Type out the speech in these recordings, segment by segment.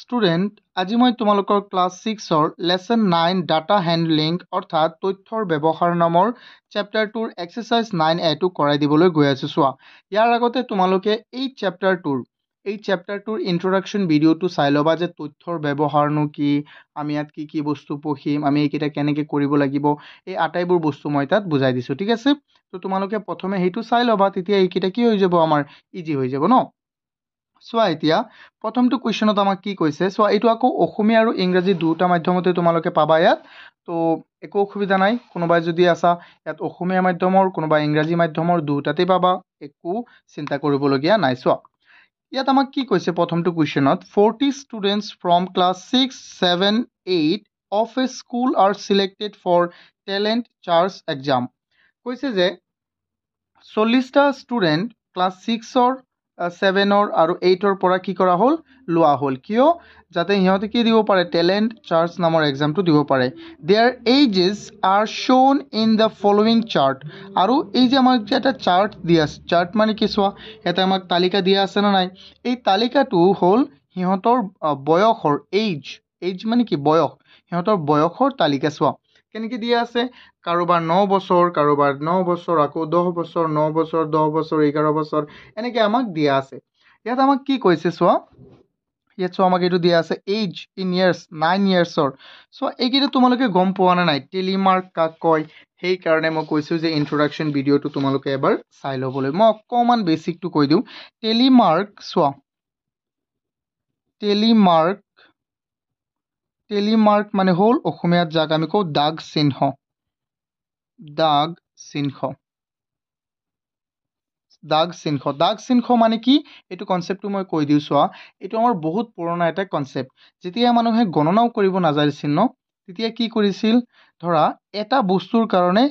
student আজি মই তোমালোকৰ ক্লাছ 6 লেসন 9 ডাটা হ্যান্ডলিং অৰ্থাৎ তথ্যৰ ব্যৱহাৰ নামৰ চেপ্টাৰটোৰ এক্সাৰসাইজ 9A টো কৰাই দিবলৈ গৈ আছো চোৱা ইয়াৰ আগতে তোমালোকে এই চেপ্টাৰটোৰ ইন্ট্ৰোডাকচন ভিডিওটো চাই লবা যে তথ্যৰ ব্যৱহাৰনো কি আমি ইয়াত কি বস্তু পঢ়িম আমি এইকেইটা কেনেকৈ কৰিব লাগিব এই আটাইবোৰ বস্তু মই তাত বুজাই দিছো ঠিক আছে তো তোমালোকে প্ৰথমে হেইটো চাই লবা তেতিয়া এইকেইটা কি হৈ যাব আমাৰ ইজি হৈ যাব ন চোৱা এতিয়া প্ৰথমটো কোৱেশ্চনত আমাক কি কৈছে চোৱা এইটো আকৌ অসমীয়া আৰু ইংৰাজী দুটা মাধ্যমতে তোমালোকে পাবা ইয়াত তো একো অসুবিধা নাই কোনোবাই যদি আছা ইয়াত অসমীয়া মাধ্যমৰ কোনোবা ইংৰাজী মাধ্যমৰ দুটাতে পাবা একো চিন্তা কৰিবলগীয়া নাই চোৱা ইয়াত আমাক কি কৈছে প্ৰথমটো কোৱেশ্চনত 40 students from class 6 7 8 of a school are selected for talent charts exam কৈছে যে 40টা ষ্টুডেন্ট ক্লাস 6 7 আৰু 8 পৰা কি কৰা হল লোৱা হল কিয় যাতে হিহঁতে কি দিব পাৰে ট্যালেন্ট চাৰ্টস নামৰ এক্সামটো দিব পাৰে there ages are shown in the following chart আৰু এই যে আমাক এটা চাৰ্ট দিয়া আছে চাৰ্ট মানে কি চোৱা এটা আমাক তালিকা দিয়া আছে না নাই এই তালিকাটো হল হিহঁতৰ বয়সৰ এজ মানে কি বয়স হিহঁতৰ বয়সৰ তালিকা চোৱা কেনেকৈ দিয়া আছে কাৰোবাৰ 9 বছৰ কাৰোবাৰ 9 বছৰ আকৌ 10 বছৰ 9 বছৰ 10 বছৰ 11 বছৰ এনেকৈ আমাক দিয়া আছে ইয়াত আমাক কি কৈছে চোৱা ইয়াত চোৱা আমাক এইটো দিয়া আছে এজ ইন ইয়াৰ্স 9 ইয়াৰ্সৰ চোৱা এইকেইটা তোমালোকে গম পোৱা না নাই টেলিমাৰ্ক কাক কয় সেই কাৰণে মই কৈছো যে ইন্ট্ৰোডাকচন ভিডিওটো তোমালোকে এবাৰ চাই ল'বলৈ মই অকমান বেসিকটো কৈ দিওঁ টেলিমাৰ্ক চোৱা টেলিমাৰ্ক মানে হল অসমীয়াত যাক আমি কওঁ দাগ চিহ্ন মানে কি এইটো কনসেপ্টটো মই কৈ দিও চোৱা এইটো আমাৰ বহুত পুৰণা এটা কনসেপ্ট যেতিয়া মানুহে গণনাও কৰিব নাজানিছিল ন তেতিয়া কি কৰিছিল ধৰা এটা বস্তুৰ কাৰণে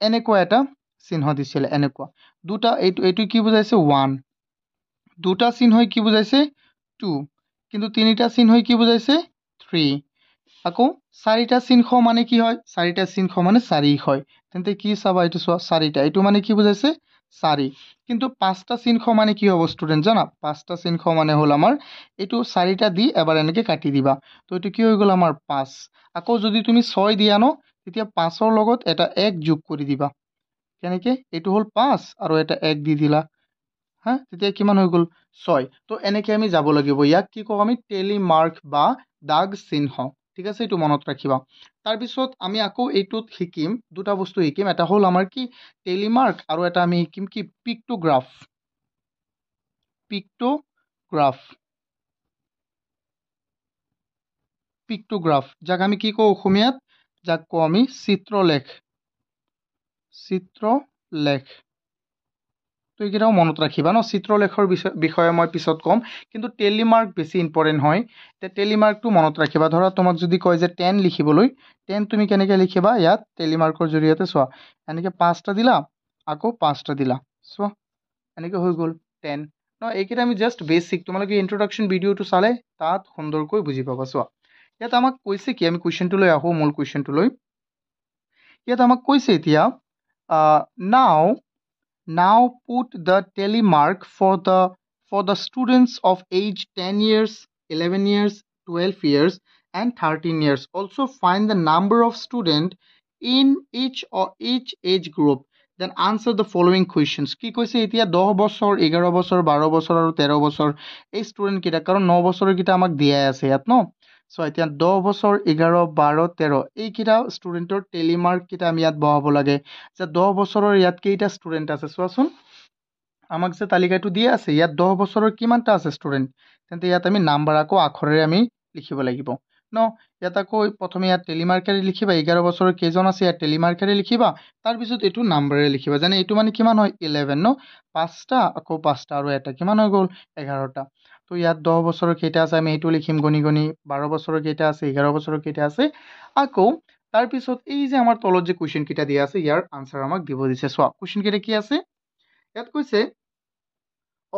এনেকুৱা এটা চিহ্ন দিছিল এনেকুৱা দুটা এইটো কি বুজাইছে 1 দুটা চিহ্নই কি বুজাইছে 2 কিন্তু তিনিটা চিহ্নই কি বুজাইছে 3 আকৌ চাৰিটা চিহ্ন মানে কি হয় চাৰিটা চিহ্ন মানে 4 হয় তেন্তে কি চাবা এইটো চোৱা চাৰিটা এইটো মানে কি বুজাইছে 4 কিন্তু পাঁচটা চিহ্ন মানে কি হ'ব স্টুডেন্ট জানা পাঁচটা চিহ্ন মানে হল আমাৰ এইটো চাৰিটা দি এবাৰ এনেকৈ কাটি দিবা তো এইটো কি হৈ গল আমাৰ 5 আকৌ যদি তুমি 6 দিয়া ন তেতিয়া 5ৰ লগত এটা 1 যোগ কৰি দিবা কেনেকৈ এইটো হল 5 আৰু এটা 1 দি দিলা হা তেতিয়া কিমান হৈ গল 6 তো এনেকৈ আমি যাব লাগিব ইয়াক কি কওঁ আমি টেলিমাৰ্ক বা দাগ চিহ্ন ঠিক আছে এইটো মনত ৰাখিবা তাৰ পিছত আমি আকৌ এইটোত শিকিম দুটা বস্তু শিকিম এটা হল আমাৰ কি টেলিমাৰ্ক আৰু এটা আমি শিকিম কি পিক্টোগ্ৰাফ যাক আমি কি কওঁ অসমীয়াত যাক কওঁ আমি চিত্ৰলেখ তো এইকেইটাও মনত ৰাখিবা ন চিত্ৰলেখৰ বিষয়ে মই পিছত কম কিন্তু টেলিমাৰ্ক বেছি ইম্পৰ্টেন্ট হয় তে টেলিমাৰ্কটো মনত ৰাখিবা ধৰা তোমাক যদি কয় যে 10 লিখিবলৈ 10 তুমি কেনেকৈ লিখিবা ইয়াত টেলিমাৰ্কৰ জৰিয়তে চোৱা এনেকৈ 5টা দিলা আকৌ 5টা দিলা চোৱা এনেকৈ হৈ গল 10 ন এইকেইটা আমি জাস্ট বেসিক তোমালোকে ইন্ট্ৰোডাকচন ভিডিওটো চালে তাত সুন্দৰকৈ বুজি পাবা চোৱা ইয়াত আমাক কৈছে কি আমি কোৱেশ্চনটো লৈ আহো মূল কোৱেশ্চনটো লৈ ইয়াত আমাক কৈছে এতিয়া now put the telemark for the students of age 10 years 11 years 12 years and 13 years also find the number of student in each age group then answer the following questions কি কৈছে এতিয়া 10 বছৰ 11 বছৰ 12 বছৰ আৰু 13 বছৰ এই স্টুডেন্ট কিটা কাৰণ 9 বছৰৰ কিটা আমাক দিয়া আছে ইয়াত ন সো এতিয়া 10 বছৰ 11 12 13 এই কিটা স্টুডেন্টৰ টেলিমাৰ্ক কিটা আমি ইয়াত বহাব লাগে যে 10 বছৰৰ ইয়াত কেইটা স্টুডেন্ট আছে চোৱাচোন আমাক যে তালিকাটো দিয়া আছে ইয়াত 10 বছৰৰ কিমানটা আছে স্টুডেন্ট তেন্তে ইয়াত আমি নাম্বাৰ আকৌ আখৰেৰে আমি লিখিব লাগিব ন ইয়াত আকৌ প্ৰথমে ইয়াত টেলিমাৰ্কাৰে লিখিবা 11 বছৰৰ কেইজন আছে ইয়াত টেলিমাৰ্কাৰে লিখিবা তাৰ পিছত এইটো নাম্বাৰে লিখিবা জানে এইটো মানে কিমান হয় 11 ন 5টা আকৌ 5টা আৰু এটা কিমান হৈ গল 11টা তো ইয়াত 10 বছৰৰ কেইটা আছে আমি এইটো লিখিম গনি 12 বছৰৰ কেইটা আছে 11 বছৰৰ কেইটা আছে আকৌ তাৰ পিছত এই যে আমাৰ তলত যে কোৱেশ্চন কিটা দিয়া আছে ইয়াৰ আনসাৰ আমাক দিব দিছে চোৱা কোৱেশ্চন কিটা কি আছে ইয়াত কৈছে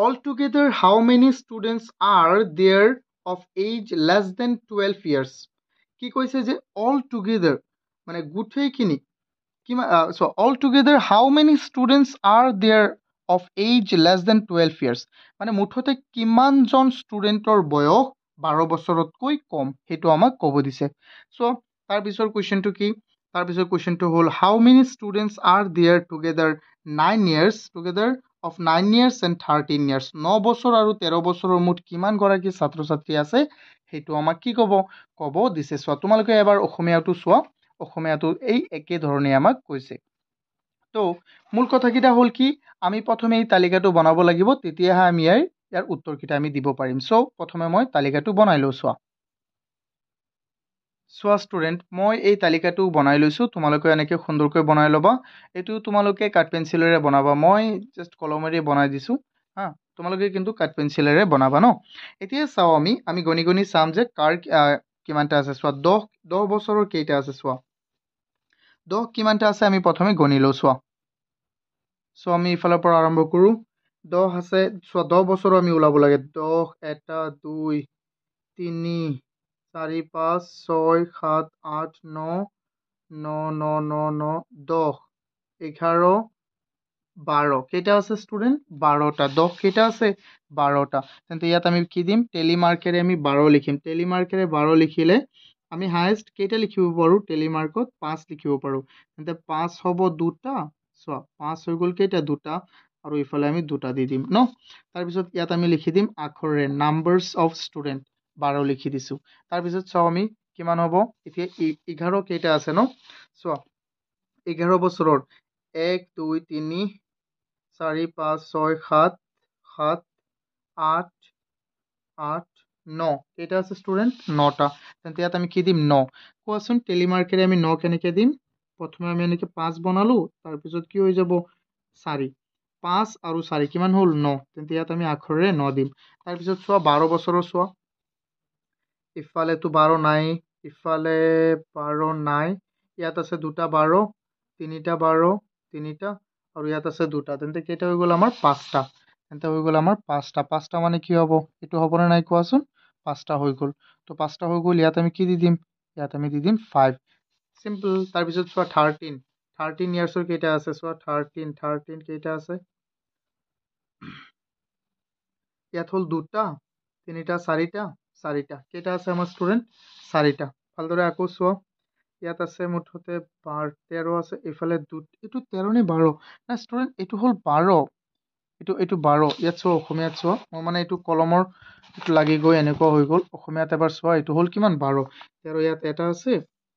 all together how many students are there of age less than 12 years কি কৈছে যে all together মানে গুটেইখিনি কিমান so all together how many students are there of age less than 12 years মানে মুঠতে কিমান জন স্টুডেন্টৰ বয়স 12 বছৰতকৈ কম সেইটো আমাক ক'ব দিছে সো তাৰ পিছৰ কোৱেশ্চনটো কি তাৰ পিছৰ কোৱেশ্চনটো হ'ল how many students are there together 9 years together of 9 years and 13 years 9 বছৰ আৰু 13 বছৰৰ মুঠ কিমান গৰাকী ছাত্ৰ ছাত্ৰী আছে সেইটো আমাক কি ক'ব দিছে চোৱা তোমালোকে এবাৰ অসমীয়াটো চোৱা অসমীয়াটো এই একে ধৰণে আমাক কৈছে তো মূল কথাকেইটা হ'ল কি আমি প্ৰথমে এই তালিকাটো বনাব লাগিব তেতিয়াহে আমি ইয়াৰ উত্তৰকেইটা আমি দিব পাৰিম সো প্ৰথমে মই তালিকাটো বনাই লওঁ চোৱা ষ্টুডেণ্ট মই এই তালিকাটো বনাই লৈছোঁ তোমালোকে এনেকৈ সুন্দৰকৈ বনাই ল'বা এইটো তোমালোকে কাঠ পেঞ্চিলেৰে বনাবা মই জাষ্ট কলমেৰে বনাই দিছোঁ হা তোমালোকে কিন্তু কাঠ পেঞ্চিলেৰে বনাবা ন এতিয়া চাওঁ আমি গণি গণি চাম যে কাৰ কিমানটা আছে চোৱা 10 বছৰৰ কেইটা আছে চোৱা 10 কিমানটা আছে আমি প্ৰথমে গণি লওঁ চোৱা সো আমি ইফালৰ পৰা আৰম্ভ কৰোঁ 10 আছে চোৱা 10 বছৰ আমি ওলাব লাগে 10 এটা 2 3 4 5 6 7 8 9 9 9 9 9 10 11 12 কেইটা আছে ষ্টুডেণ্ট 12টা 10 কেইটা আছে 12টা তেন্তে ইয়াত আমি কি দিম টেলিমাৰ্কেৰে আমি 12 লিখিম টেলিমাৰ্কেৰে 12 লিখিলে আমি হায়েষ্ট কেইটা লিখিব পাৰোঁ টেলিমাৰ্কত 5 লিখিব পাৰোঁ তেন্তে 5 হ'ব দুটা চোৱা 5 হৈ গ'ল কেইটা দুটা আৰু ইফালে আমি দুটা দি দিম ন তাৰপিছত ইয়াত আমি লিখি দিম আখৰেৰে নাম্বাৰছ অফ ষ্টুডেণ্ট 12 লিখি দিছোঁ তাৰপিছত চাওঁ আমি কিমান হ'ব এতিয়া 11 কেইটা আছে ন চোৱা 11 বছৰৰ 1 2 3 4 5 6 7 7 8 8 9 কেইটা আছে ষ্টুডেণ্ট 9টা তেন্তে ইয়াত আমি কি দিম 9 কোৱাচোন টেলিমাৰ্কেৰে আমি 9 কেনেকৈ দিম প্ৰথমে আমি এনেকৈ 5 বনালোঁ তাৰপিছত কি হৈ যাব 4 5 আৰু 4 কিমান হ'ল 9 তেন্তে ইয়াত আমি আখৰেৰে 9 দিম তাৰপিছত চোৱা 12 বছৰৰ চোৱা ইফালেতো 12 নাই ইফালে 12 নাই ইয়াত আছে দুটা 12 তিনিটা 12 তিনিটা আৰু ইয়াত আছে দুটা তেন্তে কেইটা হৈ গ'ল আমাৰ 5টা তেন্তে হৈ গ'ল আমাৰ 5টা মানে কি হ'ব এইটো হ'বনে নাই কোৱাচোন 5টা হৈ গ'ল তো 5টা হৈ গ'ল ইয়াত আমি কি দি দিম ইয়াত আমি দি দিম 5 চিম্পল তাৰপিছত চোৱা 13 ইয়াৰ্ছৰ কেইটা আছে চোৱা 13 কেইটা আছে ইয়াত হ'ল দুটা তিনিটা চাৰিটা কেইটা আছে আমাৰ ষ্টুডেণ্ট 4টা ভালদৰে আকৌ চোৱা ইয়াত আছে মুঠতে 13 আছে এইফালে এইটো 13 নে 12 না ষ্টুডেণ্ট এইটো হ'ল 12 এইটো 12 ইয়াত চোৱা অসমীয়াত চোৱা মই মানে এইটো কলমৰ এইটো লাগি গৈ এনেকুৱা হৈ গ'ল অসমীয়াত এবাৰ চোৱা এইটো হ'ল কিমান 12 13 ইয়াত এটা আছে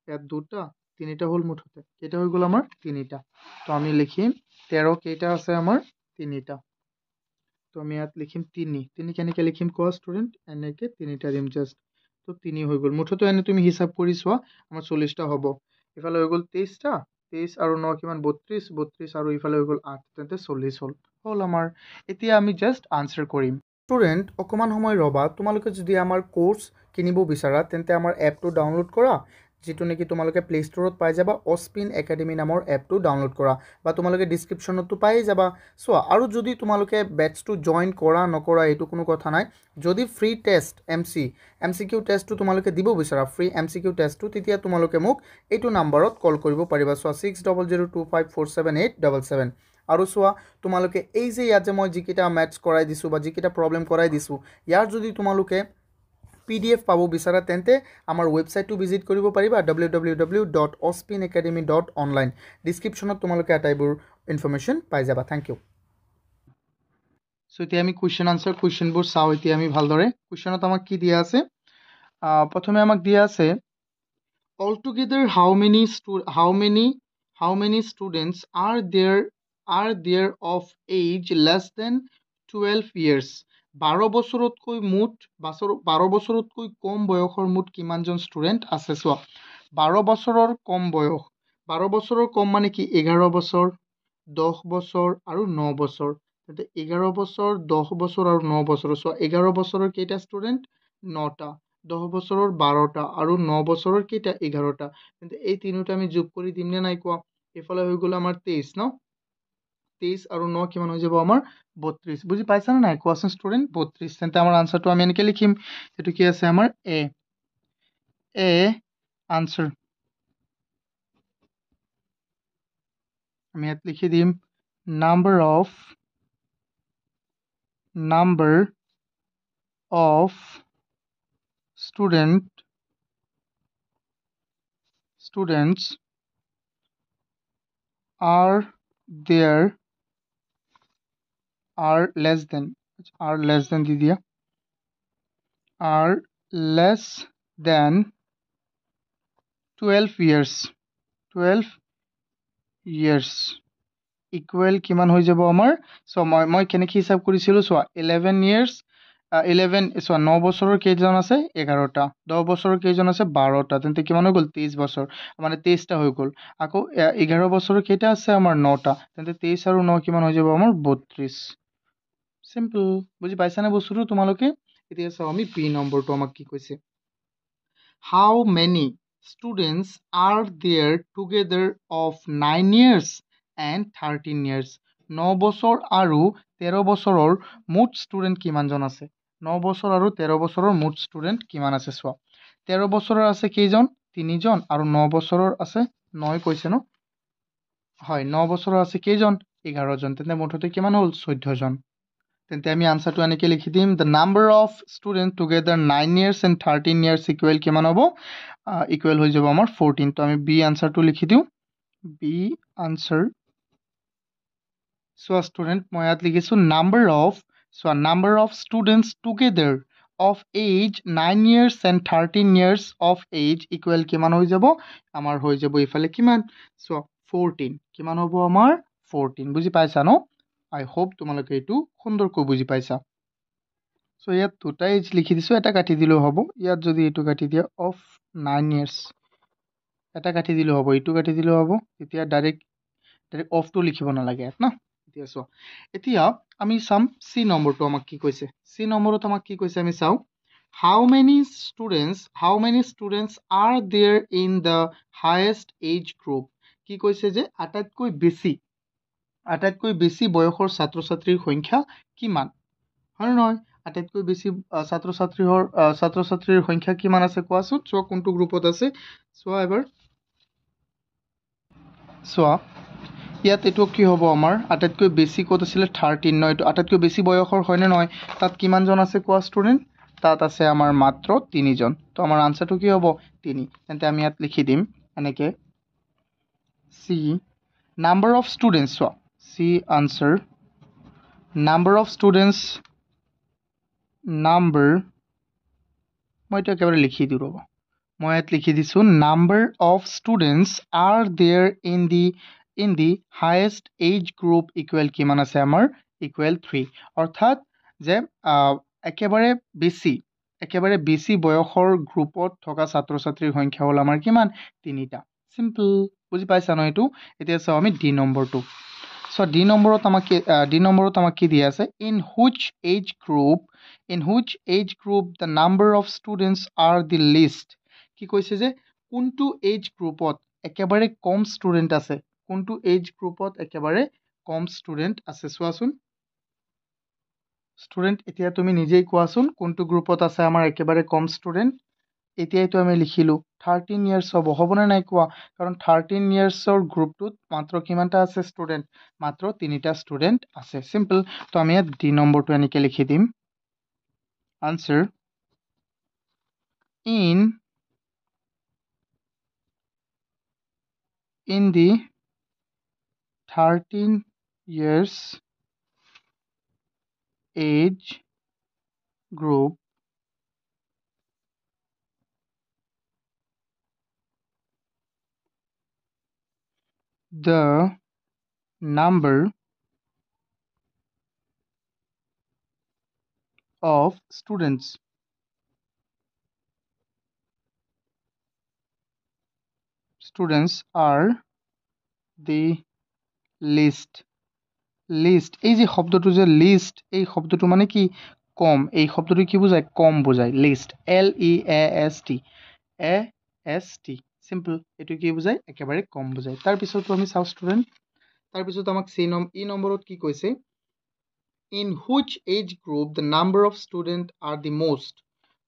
ইয়াত দুটা তিনিটা হ'ল মুঠতে কেইটা হৈ গ'ল আমাৰ তিনিটা তো আমি লিখিম 13 কেইটা আছে আমাৰ তিনিটা তো আমি ইয়াত লিখিম 3 কেনেকৈ লিখিম কোৱা ষ্টুডেণ্ট এনেকৈ তিনিটা দিম জাষ্ট তো 3 হৈ গ'ল মুঠতে এনে তুমি হিচাপ কৰি চোৱা আমাৰ 40টা হ'ব ইফালে হৈ গ'ল 23টা 23 আৰু 9 কিমান 32 আৰু ইফালে হৈ গ'ল 8 তেন্তে 40 হ'ল আমাৰ এতিয়া আমি জাষ্ট আনচাৰ কৰিম ষ্টুডেণ্ট অকণমান সময় ৰ'বা তোমালোকে যদি আমাৰ কোৰ্চ কিনিব বিচাৰা তেন্তে আমাৰ এপটো ডাউনলোড কৰা যিটো নেকি তোমালোকে প্লে ষ্টৰত পাই যাবা অস্পিন একাডেমি নামৰ এপটো ডাউনলোড কৰা বা তোমালোকে ডিছক্ৰিপশ্যনতো পাই যাবা চোৱা আৰু যদি তোমালোকে বেটছটো জইন কৰা নকৰা এইটো কোনো কথা নাই যদি free test M C Q টেষ্টটো তোমালোকে দিব বিচাৰা ফ্ৰী এম চি কিউ টেষ্টটো তেতিয়া তোমালোকে মোক এইটো নাম্বাৰত কল কৰিব পাৰিবা চোৱা 6002547877 আৰু চোৱা তোমালোকে এই যে ইয়াত যে মই যিকেইটা মেথছ কৰাই দিছোঁ বা যিকেইটা প্ৰব্লেম কৰাই দিছোঁ ইয়াৰ যদি তোমালোকে PDF পাব বিচাৰা তেন্তে আমাৰ ৱেবছাইটটো ভিজিট কৰিব পাৰিবা www.ospinacademy.online ডিছক্ৰিপশ্যনত তোমালোকে আটাইবোৰ ইনফৰমেশ্যন পাই যাবা থেংক ইউ সো এতিয়া আমি কুৱেশ্যনবোৰ চাওঁ এতিয়া আমি ভালদৰে কুৱেশ্যনত আমাক কি দিয়া আছে প্ৰথমে আমাক দিয়া আছে altogether how many students are there of age less than 12 years 12 বছৰতকৈ মুঠ 12 বছৰতকৈ কম বয়সৰ মুঠ কিমানজন ষ্টুডেণ্ট আছে চোৱা 12 বছৰৰ কম বয়স 12 বছৰৰ কম মানে কি 11 বছৰ 10 বছৰ আৰু 9 বছৰ তেন্তে 11 বছৰ 10 বছৰ আৰু 9 বছৰ চোৱা 11 বছৰৰ কেইটা ষ্টুডেণ্ট 9টা 10 বছৰৰ 12টা আৰু 9 বছৰৰ কেইটা 11টা তেন্তে এই তিনিটা আমি যোগ কৰি দিম নে নাই কোৱা এইফালে হৈ গ'ল আমাৰ 23 ন 23 আৰু 9 কিমান হৈ যাব আমাৰ 32 বুজি পাইছানে নাই কোৱাচোন ষ্টুডেণ্ট 32 তেন্তে আমাৰ আনচাৰটো আমি এনেকৈ লিখিম এইটো কি আছে আমাৰ এ আনচাৰ আমি ইয়াত লিখি দিম number of students are there are less than দি দিয়া are less than 12 years equal কিমান হৈ যাব আমাৰ সো মই কেনেকৈ হিসাব কৰিছিলো সো 11 years 11 সো 9 বছৰৰ কেইজন আছে 11টা 10 বছৰৰ কেইজন আছে 12টা তেন্তে কিমান হৈ গ'ল 23 বছৰ মানে 23টা হৈ গ'ল আকৌ 11 বছৰৰ কেইটা আছে আমাৰ 9টা তেন্তে 23 আৰু 9 কিমান হৈ যাব আমাৰ 32 সিম্পল বুজি পাইছানে বস্তুটো তোমালোকে এতিয়া চাও আমি বি নম্বৰটো আমাক কি কৈছে how many students are there together of 9 years and 13 years 9 বছৰ আৰু 13 বছৰৰ মুঠ ষ্টুডেন্ট কিমানজন আছে 9 বছৰ আৰু 13 বছৰৰ মুঠ ষ্টুডেন্ট কিমান আছে চোৱা 13 বছৰৰ আছে কেইজন 3 জন আৰু 9 বছৰৰ আছে 9 কৈছে ন হয় 9 বছৰৰ আছে কেইজন 11 জন তেন্তে মুঠতে কিমান হ'ল 14 জন তেন্তে আমি আনসাৰটো এনেকৈ লিখি দিম the number of students together 9 years and 13 years equal কিমান হ'ব ইকুৱেল হৈ যাব আমাৰ 14 তো আমি বি আনসাৰটো লিখি দিওঁ বি আনসাৰ so student মই ইয়াত লিখিছো number of students together of age 9 years and 13 years of age equal কিমান হৈ যাব আমাৰ হৈ যাব ইফালে কিমান so 14 কিমান হ'ব আমাৰ 14 বুজি পাইছা ন I hope তোমালোকে এইটো সুন্দৰকৈ বুজি পাইছা so ইয়াত দুটা এজ লিখি দিছো এটা কাটি দিলেও হ'ব ইয়াত যদি এইটো কাটি দিয়া of 9 years এটা কাটি দিলেও হ'ব এইটো কাটি দিলেও হ'ব এতিয়া ডাইৰেক্ট অফ টো লিখিব নালাগে ইয়াত না এতিয়া চোৱা এতিয়া আমি চাম সি নম্বৰটো আমাক কি কৈছে সি নম্বৰত আমাক কি কৈছে আমি চাও how many students are there in the highest age group কি কৈছে যে আটাইতকৈ বেছি বয়সৰ ছাত্ৰ ছাত্ৰীৰ সংখ্যা কিমান হয় নহয় আটাইতকৈ বেছি ছাত্ৰ ছাত্ৰীৰ সংখ্যা কিমান আছে কোৱাচোন চোৱা কোনটো গ্ৰুপত আছে চোৱা এবাৰ চোৱা ইয়াত এটো কি হ'ব আমাৰ আটাইতকৈ বেছি কত আছিল 13 ন এটো আটাইতকৈ বেছি বয়সৰ হয়নে নহয় তাত কিমান জন আছে কোৱা ষ্টুডেন্ট তাত আছে আমাৰ মাত্ৰ 3 জন তো আমাৰ আনসাৰটো কি হ'ব 3 তেন্তে আমি ইয়াত লিখি দিম এনেকে সি number of students so see answer number of students number মই এটা একেবাৰে লিখি দিও ৰবা মই ইয়াত লিখি দিছো number of students are there in the highest age group equal কিমান আছে আমাৰ equal 3 অৰ্থাৎ যে একেবাৰে বেছি বয়সৰ গ্ৰুপত থকা ছাত্ৰ ছাত্ৰীৰ সংখ্যা হ'ল আমাৰ কিমান 3টা সিম্পল বুজি পাইছা ন এটো এতিয়া চাও আমি ডি নম্বৰটো সো ডি নম্বৰত আমাক কি দিয়া আছে in which age group the number of students are the least কি কৈছে যে কোনটো এজ গ্ৰুপত একেবাৰে কম ষ্টুডেন্ট আছে কোনটো এজ গ্ৰুপত একেবাৰে কম ষ্টুডেন্ট আছে চোৱাচোন ষ্টুডেন্ট এতিয়া তুমি নিজেই কোৱাচোন কোনটো গ্ৰুপত আছে আমাৰ একেবাৰে কম ষ্টুডেন্ট এতিয়াইতো আমি লিখিলো 13 ইয়াৰ্স হবনে নাই কোৱা কাৰণ 13 ইয়াৰ্সৰ গ্ৰুপটোত মাত্ৰ কিমানটা আছে ষ্টুডেন্ট মাত্ৰ 3টা ষ্টুডেন্ট আছে সিম্পল তো আমি ইয়াত ডি নম্বৰটো এনেকৈ লিখি দিম answer in the 13 years age group the number of students are the least এই যে শব্দটো যে লিস্ট এই শব্দটো মানে কি কম এই শব্দটো কি বুঝায় কম বুঝায় লিস্ট LEAST সিম্পল এটো কি বুঝায় একেবাৰে কম বুঝায় তাৰ পিছতো আমি চাও ষ্টুডেন্ট তাৰ পিছত আমাক ই নম্বৰত কি কৈছে in which age group the number of students are the most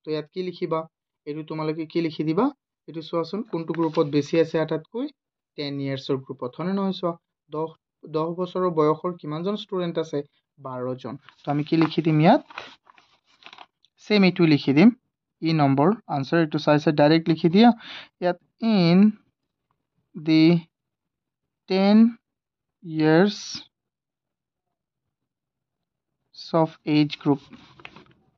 তো ইয়াত কি লিখিবা এটো তোমালোকে কি লিখি দিবা এটো চোৱাচোন কোনটো গ্ৰুপত বেছি আছে আটাতকৈ 10 ইয়াৰ্সৰ গ্ৰুপত হনে নহয় চোৱা 10 বছৰৰ বয়সৰ কিমানজন ষ্টুডেন্ট আছে 12 জন তো আমি কি লিখি দিম ইয়াত সেম এটো লিখি দিম ই নম্বৰ আনচাৰ এইটো চাই ডাইৰেক্ট লিখি দিয়া ইয়াত in the 10 years of age group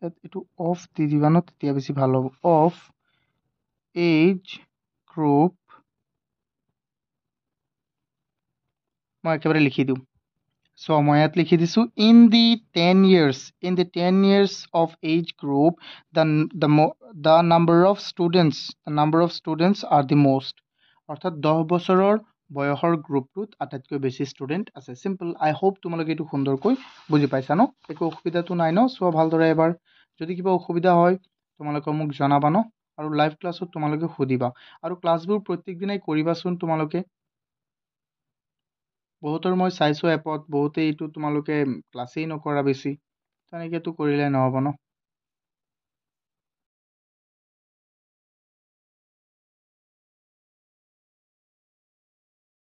ইয়াত এইটো অফ দি দিবা ন তেতিয়া বেছি ভাল হ'ব অফ এজ গ্ৰুপ মই একেবাৰে লিখি দিওঁ So, মই ইয়াত লিখি দিছোঁ in the 10 years of age group the number of students are the most অৰ্থাৎ 10 বছৰৰ বয়সৰ গ্ৰুপটোত আটাইতকৈ বেছি ষ্টুডেণ্ট আছে সিম্পল আই হোপ তোমালোকে এইটো সুন্দৰকৈ বুজি পাইছা ন একো অসুবিধাটো নাই ন চোৱা ভালদৰে এবাৰ যদি কিবা অসুবিধা হয় তোমালোকে মোক জনাবা ন আৰু লাইভ ক্লাছত তোমালোকে সুধিবা আৰু ক্লাছবোৰ প্ৰত্যেক দিনাই কৰিবাচোন তোমালোকে বহুতৰ মই চাইছোঁ এপত বহুতেই এইটো তোমালোকে ক্লাছেই নকৰা বেছি তেনেকৈতো কৰিলে নহ'ব ন